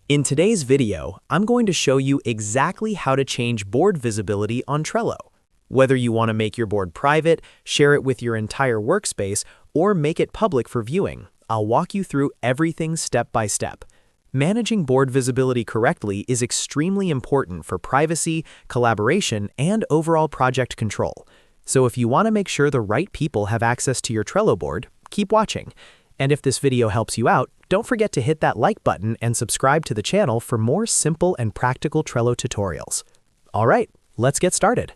In today's video, I'm going to show you exactly how to change board visibility on Trello. Whether you want to make your board private, share it with your entire workspace, or make it public for viewing, I'll walk you through everything step by step. Managing board visibility correctly is extremely important for privacy, collaboration, and overall project control. So if you want to make sure the right people have access to your Trello board, keep watching. And if this video helps you out, don't forget to hit that like button and subscribe to the channel for more simple and practical Trello tutorials. All right, let's get started.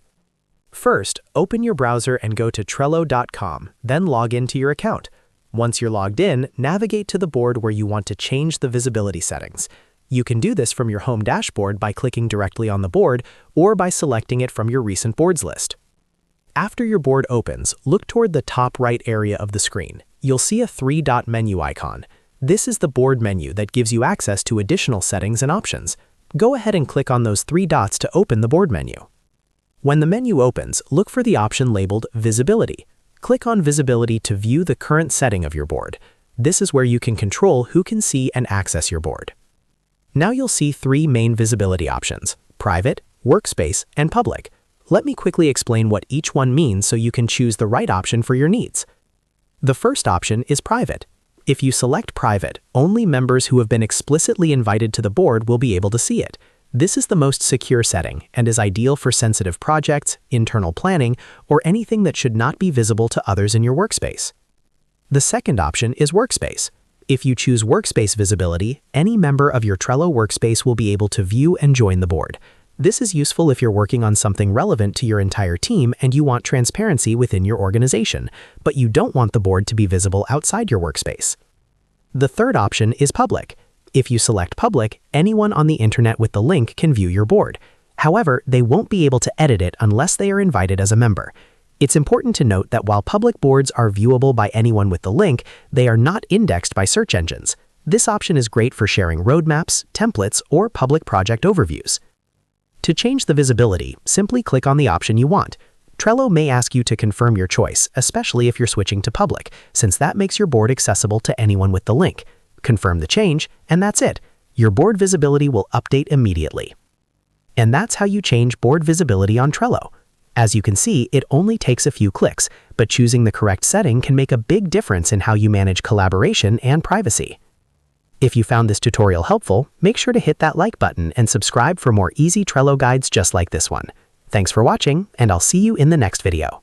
First, open your browser and go to Trello.com, then log into your account. Once you're logged in, navigate to the board where you want to change the visibility settings. You can do this from your home dashboard by clicking directly on the board or by selecting it from your recent boards list. After your board opens, look toward the top right area of the screen. You'll see a three-dot menu icon. This is the board menu that gives you access to additional settings and options. Go ahead and click on those three dots to open the board menu. When the menu opens, look for the option labeled Visibility. Click on Visibility to view the current setting of your board. This is where you can control who can see and access your board. Now you'll see three main visibility options: Private, Workspace, and Public. Let me quickly explain what each one means so you can choose the right option for your needs. The first option is Private. If you select Private, only members who have been explicitly invited to the board will be able to see it. This is the most secure setting and is ideal for sensitive projects, internal planning, or anything that should not be visible to others in your workspace. The second option is Workspace. If you choose Workspace visibility, any member of your Trello workspace will be able to view and join the board. This is useful if you're working on something relevant to your entire team and you want transparency within your organization, but you don't want the board to be visible outside your workspace. The third option is Public. If you select Public, anyone on the internet with the link can view your board. However, they won't be able to edit it unless they are invited as a member. It's important to note that while public boards are viewable by anyone with the link, they are not indexed by search engines. This option is great for sharing roadmaps, templates, or public project overviews. To change the visibility, simply click on the option you want. Trello may ask you to confirm your choice, especially if you're switching to Public, since that makes your board accessible to anyone with the link. Confirm the change, and that's it. Your board visibility will update immediately. And that's how you change board visibility on Trello. As you can see, it only takes a few clicks, but choosing the correct setting can make a big difference in how you manage collaboration and privacy. If you found this tutorial helpful, make sure to hit that like button and subscribe for more easy Trello guides just like this one. Thanks for watching, and I'll see you in the next video.